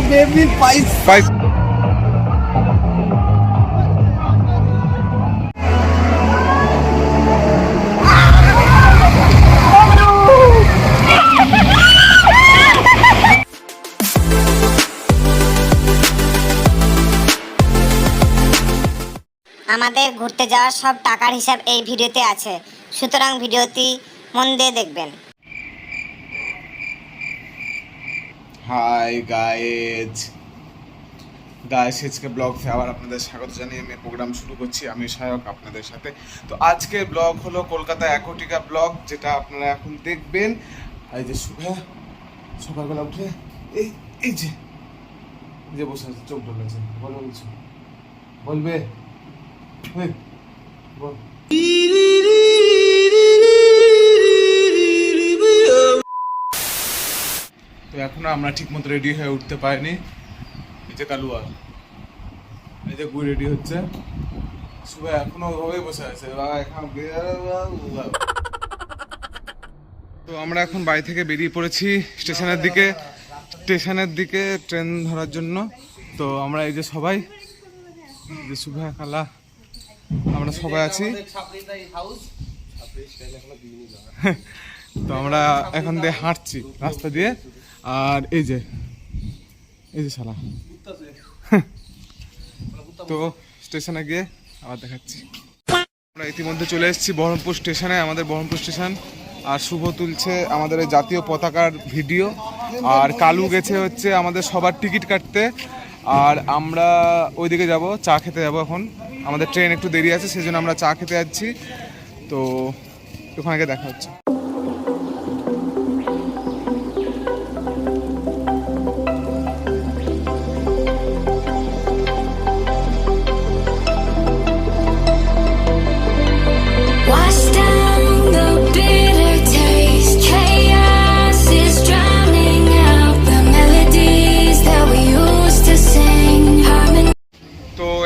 Baby পয়সা। আমাদের ঘুরতে যাওয়ার সব টাকার হিসাব এই ভিডিওতে আছে, সুতরাং ভিডিওটি মন দিয়ে দেখবেন। হাই গাইজ, আজকে ব্লগে আবার আপনাদের স্বাগত জানিয়ে আমি প্রোগ্রাম শুরু করছি। আমি সায়ক আপনাদের সাথে। তো আজকে ব্লগ হলো কলকাতা অ্যাকোয়াটিকা ব্লগ, যেটা আপনারা এখন দেখবেন। এই যে সকালবেলা উঠে এই যে বসে আছে, চোখ ঢুকেছে। বলো কিছু বলবে? বল। তো এখনো আমরা ঠিক মতো রেডি হয়ে উঠতে পারিনি। এই যে কালুয়া, এই যে গুই রেডি হচ্ছে। শুভ এখনো ওভাবে বসে আছে। তো আমরা এখন বাড়ি থেকে বেরিয়ে পড়েছি স্টেশনের দিকে ট্রেন ধরার জন্য। তো আমরা এই যে সবাই, যে শুভ কালা, আমরা সবাই আছি। তো আমরা এখন দিয়ে হাঁটছি রাস্তা দিয়ে। আর এই যে শালা। তো স্টেশনে গিয়ে আবার দেখাচ্ছি। আমরা ইতিমধ্যে চলে এসেছি বহরমপুর স্টেশনে, আমাদের বহরমপুর স্টেশন। আর শুভ তুলছে আমাদের জাতীয় পতাকার ভিডিও। আর কালু গেছে হচ্ছে আমাদের সবার টিকিট কাটতে। আর আমরা ওইদিকে যাব, চা খেতে যাব। এখন আমাদের ট্রেন একটু দেরি আছে, সেই জন্য আমরা চা খেতে যাচ্ছি। তো ওখানে গিয়ে দেখা হচ্ছে।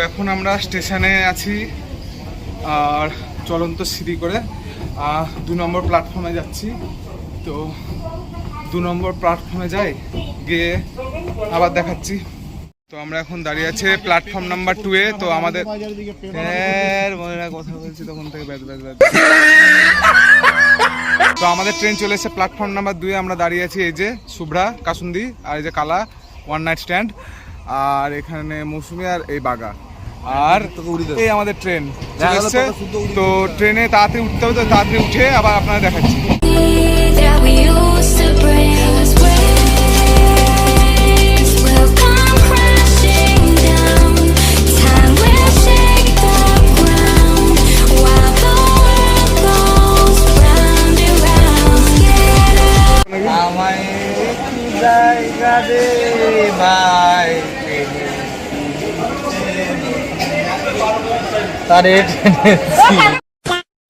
এখন আমরা স্টেশনে আছি আর চলন্ত সিঁড়ি করে 2 নম্বর প্ল্যাটফর্মে যাচ্ছি। তো 2 নম্বর প্ল্যাটফর্মে যাই, গিয়ে আবার দেখাচ্ছি। তো আমরা এখন দাঁড়িয়ে আছে প্ল্যাটফর্ম নাম্বার 2-এ। তো আমাদের কথা বলছি তখন থেকে তো আমাদের ট্রেন চলে এসেছে প্ল্যাটফর্ম নাম্বার 2-এ। আমরা দাঁড়িয়ে আছি, এই যে শুভ্রা, কাসুন্দি, আর এই যে কালা, ওয়ান নাইট স্ট্যান্ড, আর এখানে মৌসুমি, আর এই বাগা। আর এই আমাদের ট্রেন চলে এসেছে। তো ট্রেনে তাড়াতাড়ি উঠতে হবে, তো তাড়াতাড়ি উঠে আবার আপনারা দেখাচ্ছি।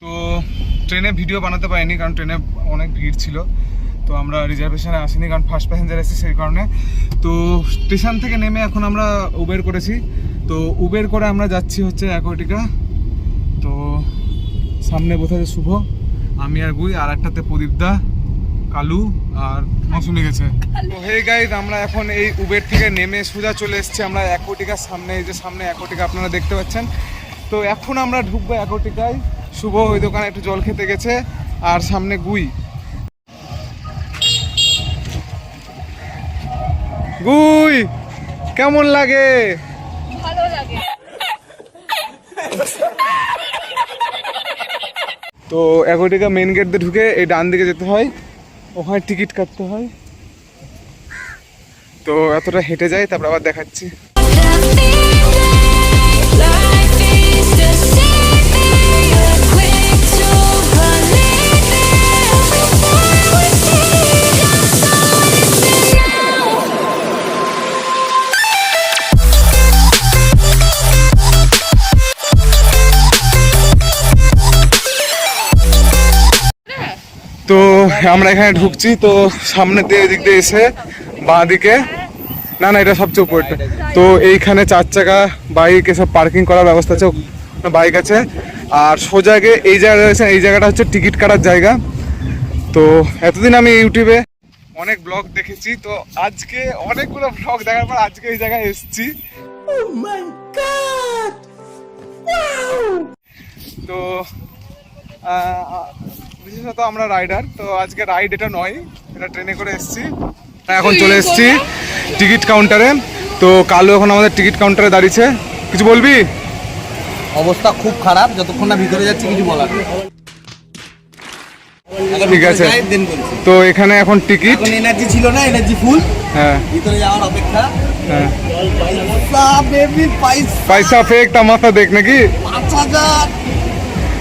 তো ট্রেনে ভিডিও বানাতে পারিনি, কারণ ট্রেনে অনেক ভিড় ছিল। তো আমরা রিজার্ভেশনে আসিনি, কারণ ফার্স্ট প্যাসেঞ্জার এসেছি, সেই কারণে। তো স্টেশন থেকে নেমে এখন আমরা উবের করেছি। তো উবের করে আমরা যাচ্ছি হচ্ছে অ্যাকোয়াটিকা। তো সামনে বোঝাচ্ছে শুভ, আমি আর গুই, আর একটাতে প্রদীপদা, কালু আর মৌসুমি গেছে। তো হে গাইজ, আমরা এখন এই উবের থেকে নেমে সোজা চলে এসেছি আমরা অ্যাকোয়াটিকার সামনে। এই যে সামনে অ্যাকোয়াটিকা আপনারা দেখতে পাচ্ছেন। তো এখন আমরা ঢুকবো অ্যাকোয়াটিকায়। শুভ ওই দোকানে একটু জল খেতে গেছে, আর সামনে গুই। কেমন লাগে? ভালো লাগে। তো অ্যাকোয়াটিকা মেইন গেট দিয়ে ঢুকে এই ডান দিকে যেতে হয়, ওখানে টিকিট কাটতে হয়। তো এতটা হেঁটে যাই, তারপর আবার দেখাচ্ছি। তো আমরা এখানে ঢুকছি। তো সামনে দিয়ে এদিক দিয়ে এসে বাঁ দিকে, না এটা সবচেয়ে উপরটা। তো এইখানে 4 চাকা বাইক এসব পার্কিং করার ব্যবস্থা আছে, বাইক আছে। আর সোজা গিয়ে এই জায়গাটা রয়েছে, এই জায়গাটা হচ্ছে টিকিট কাটার জায়গা। তো এতদিন আমি ইউটিউবে অনেক ব্লগ দেখেছি, তো আজকে অনেকগুলো ব্লগ দেখার পর আজকে এই জায়গায় এসেছি। তো বিশেষত আমরা রাইডার, তো আজকে রাইড এটা নয়, এটা ট্রেনে করে এসেছি। এখন চলে এসেছি টিকিট কাউন্টারে। তো কালু এখন আমাদের টিকিট কাউন্টারে দাঁড়িয়েছে। কিছু বলবি? অবস্থা খুব খারাপ, যতক্ষণ না ভিতরে যাচ্ছি কিছু বলার নেই। ঠিক আছে, তো এখানে এখন টিকিট, এখন এনার্জি ছিল না, এনার্জি ফুল। হ্যাঁ, ভিতরে যাওয়ার অপেক্ষা। হ্যাঁ, পয়সা ফেক তামাশা দেখ নাকি। 5000।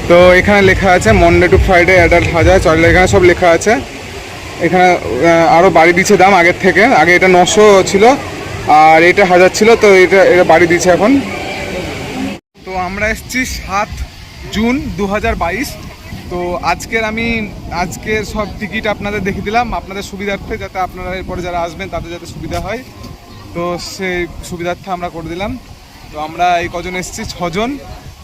তো এখানে লেখা আছে মনডে টু ফ্রাইডে অ্যাডাল্ট 1000, চলে এখানে সব লেখা আছে। এখানে আরও বাড়ি দিচ্ছে দাম আগের থেকে, আগে এটা 900 ছিল আর এটা 1000 ছিল, তো এটা বাড়ি দিচ্ছে এখন। তো আমরা এসেছি 7 জুন 2022। তো আজকের সব টিকিট আপনাদের দেখিয়ে দিলাম আপনাদের সুবিধার্থে, যাতে আপনারা এরপরে যারা আসবেন তাদের যাতে সুবিধা হয়, তো সেই সুবিধার্থে আমরা করে দিলাম। তো আমরা এই কজন এসেছি 6 জন।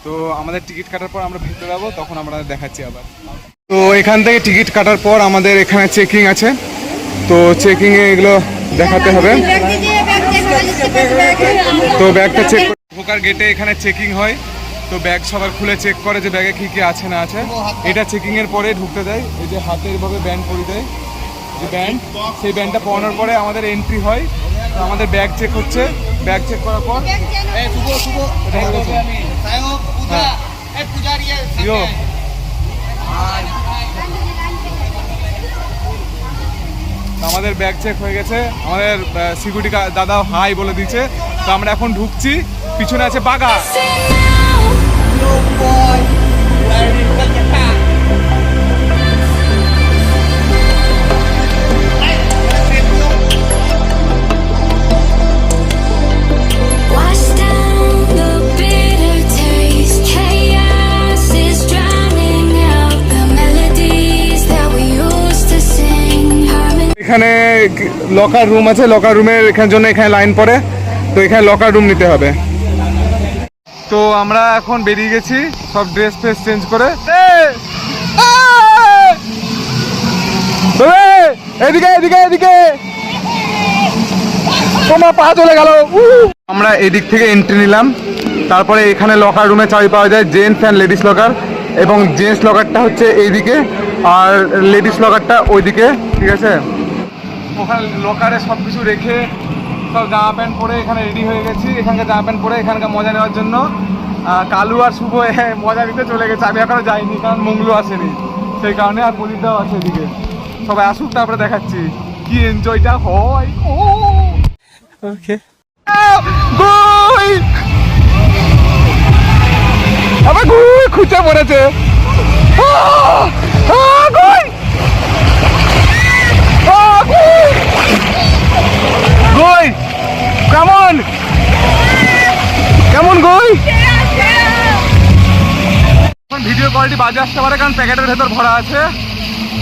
তো আমাদের টিকিট কাটার পর আমরা ভেতরে যাবো, তখন আমরা দেখাচ্ছি আবার। তো এখান থেকে টিকিট কাটার পর আমাদের এখানে চেকিং আছে, তো চেকিংয়ে এগুলো দেখাতে হবে। তো ব্যাগটা চেক ঢোকার গেটে এখানে চেকিং হয়, তো ব্যাগ সবার খুলে চেক করে যে ব্যাগে কী কী আছে না আছে। এটা চেকিংয়ের পরে ঢুকতে দেয়। এই যে হাতে এইভাবে ব্যান্ড পরিয়ে দেয়, যে ব্যান্ড, সেই ব্যান্ডটা পরানোর পরে আমাদের এন্ট্রি হয়। তো আমাদের ব্যাগ চেক হচ্ছে, ব্যাগ চেক করার পর আমাদের ব্যাগ চেক হয়ে গেছে। আমাদের সিকিউরিটি দাদা হাই বলে দিয়েছে। তো আমরা এখন ঢুকছি, পিছনে আছে বাগা। এখানে লকার রুম আছে, লকার রুমের জন্য এখানে লাইন পড়ে, তো এখানে লকার রুম নিতে হবে। তো আমরা এখন বেরিয়ে গেছি সব ড্রেস ফ্রেস চেঞ্জ করে। এদিকে এদিকে এদিকে তোমার পা চলে গেল। আমরা এদিক থেকে এন্ট্রি নিলাম, তারপরে এখানে লকার রুমে চাবি পাওয়া যায়, জেন্টস অ্যান্ড লেডিস লকার, এবং জেন্টস লকারটা হচ্ছে এইদিকে আর লেডিস লকারটা ওইদিকে। ঠিক আছে, ওখানে লকারে সব কিছু রেখে সব জামা প্যান্ট পরে এখানে রেডি হয়ে গেছি। এখানকার জামা প্যান্ট পরে এখানকার মজা নেওয়ার জন্য কালু আর শুভ মজা নিতে চলে গেছে। আমি এখনো যাইনি, কারণ মঙ্গলু আসেনি, সেই কারণে। আর প্রদীপটাও আছে এদিকে, সবাই আসুক তারপরে দেখাচ্ছি কি এনজয়টা হয়। ওকে, আবার খুঁজে পড়েছে। কেমন কেমন গই? ভিডিও কোয়ালিটি বাজে আসতে পারে, কারণ প্যাকেটের ভেতর ভরা আছে।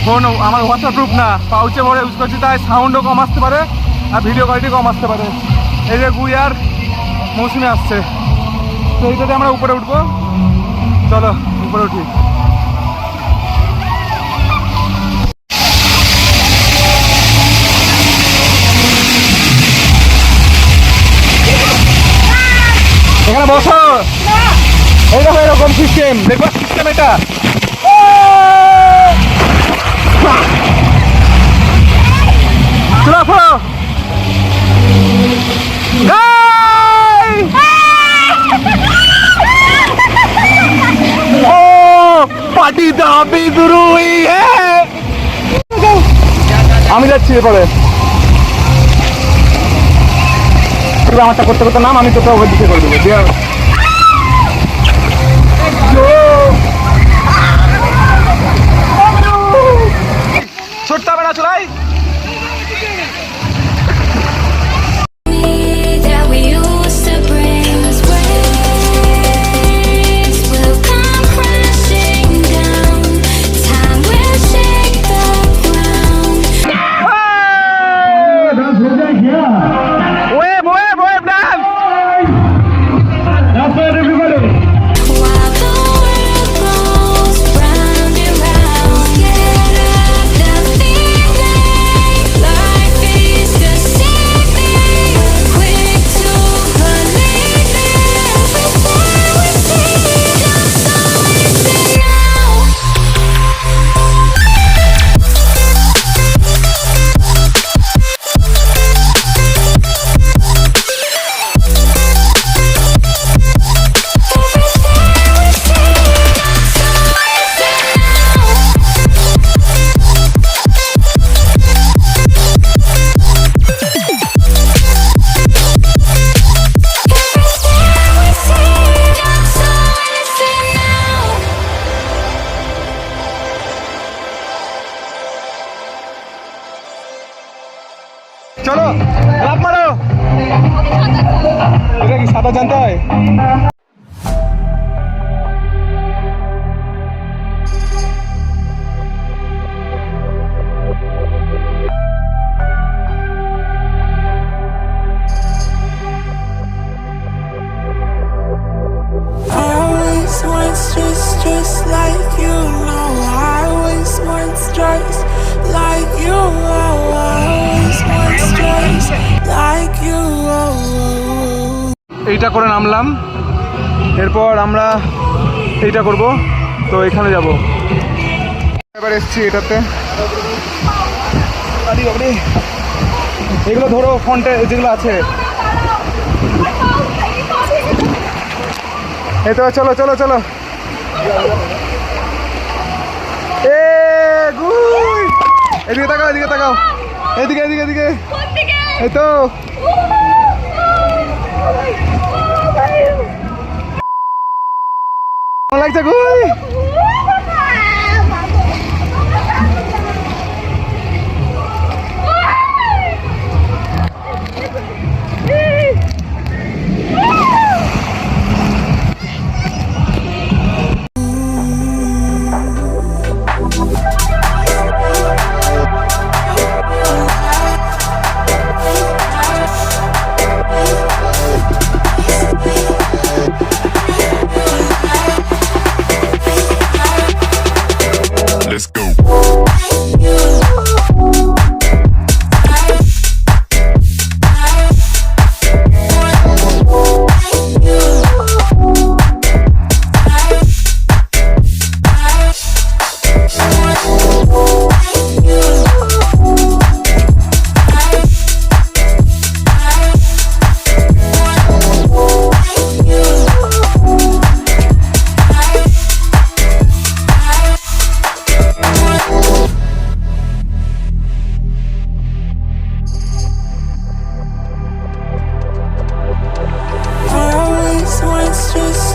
ফোন আমার ওয়াটারপ্রুফ না, পাউচে ভরে ইউজ করছি, তাই সাউন্ডও কম আসতে পারে আর ভিডিও কোয়ালিটি কম আসতে পারে। এই যে গুই আর মৌসুমে আসছে, তো এইটাতে আমরা উপরে উঠবো। চলো উপরে উঠি। এখানে বসো, এই দেখো এরকম সিস্টেম, দেখো সিস্টেম এটা। পার্টি দাবি শুরু হুই হ্যায়। আমি যাচ্ছি এরপরে, আমারটা করতে করতে নাম, আমি তোকে ওকে দিকে করে দেবো। ছোট্ট বেড়া চলাই। চলো লাভ মারো। এটা কি সাঁতার জানতে হয়? Just like you know, I always want just like you. I always want just like you. এইটা করে নামলাম, এরপর আমরা এইটা করব, তো এখানে যাব। এবার এসছি এটাতে। আরে বাবারে, এগুলো ধরো ফ্রন্টে যেগুলো আছে। এই তো চলো চলো চলো। এদিকে তাকাও, এদিকে তাকাও, এদিকে এদিকে এদিকে। এই তো কেমন লাগছে গুই?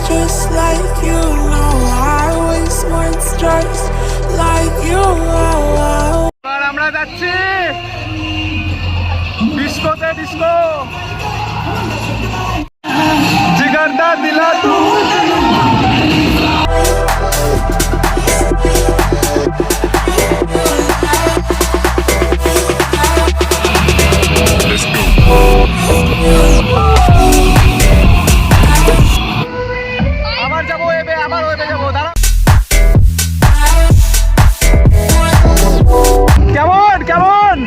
Just like you know, I always want just like you. এবার আমরা যাচ্ছি ডিস্কোতে। ডিস্কো জিগারদা দিলা তু। আবার যাবো এবে, আবার ওয়েবে যাবো। দাঁড়া, কেমন কেমন?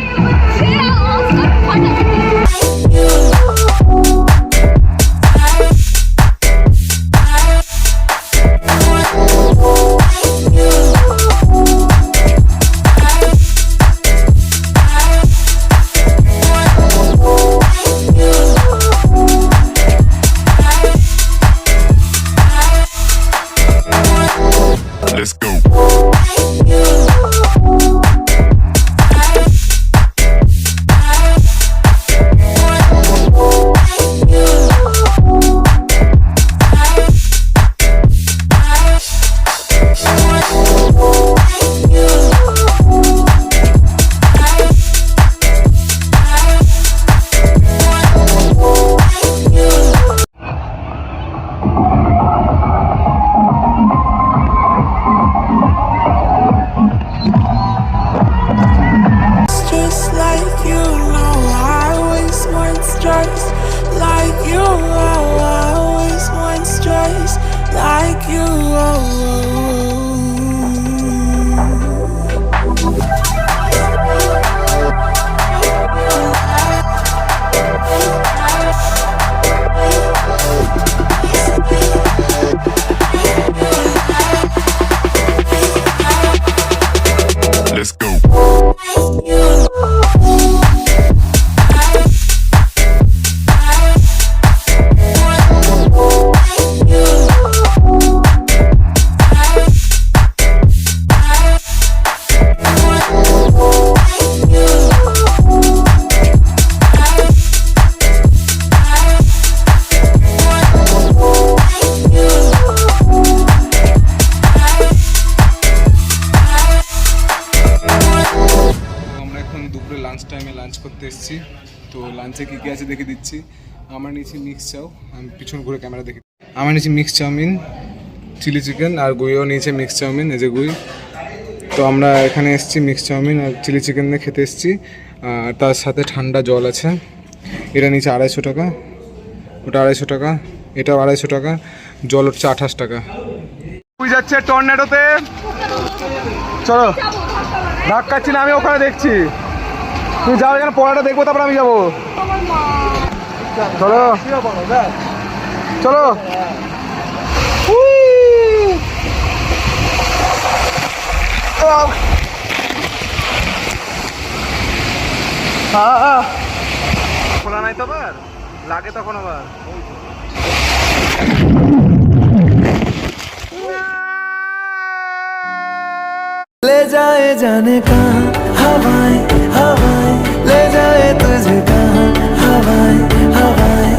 Let's go. Just like you know, I always want just like you. I always want just like you. Let's go. টাইমে লাঞ্চ করতে এসেছি। তো লাঞ্চে কী কী আছে দেখে দিচ্ছি। আমার নিয়েছি মিক্স চাউ, আমি পিছন ঘুরে ক্যামেরা দেখি। আমার নিয়েছি মিক্স চাউমিন, চিলি চিকেন, আর গুইও নিয়েছে মিক্স চাউমিন, এই যে গুই। তো আমরা এখানে এসেছি মিক্স চাউমিন আর চিলি চিকেন দিয়ে খেতে এসেছি। আর তার সাথে ঠান্ডা জল আছে। এটা নিচে 250 টাকা, ওটা 250 টাকা, এটাও 250 টাকা, জল হচ্ছে 28 টাকা। তুই যাচ্ছে টর্নেডোতে, চলো ধাক্কাচ্ছি না, আমি ওখানে দেখছি। তুই যাও, এখানে পড়াটা দেখবো, তারপর আমি যাবো। চলো চলো। খোলা নাই তো, আবার লাগে তখন আবার। ले जाए जाने कहाँ हवाएं हवाएं, ले जाए तुझे कहाँ हवाएं हवाएं।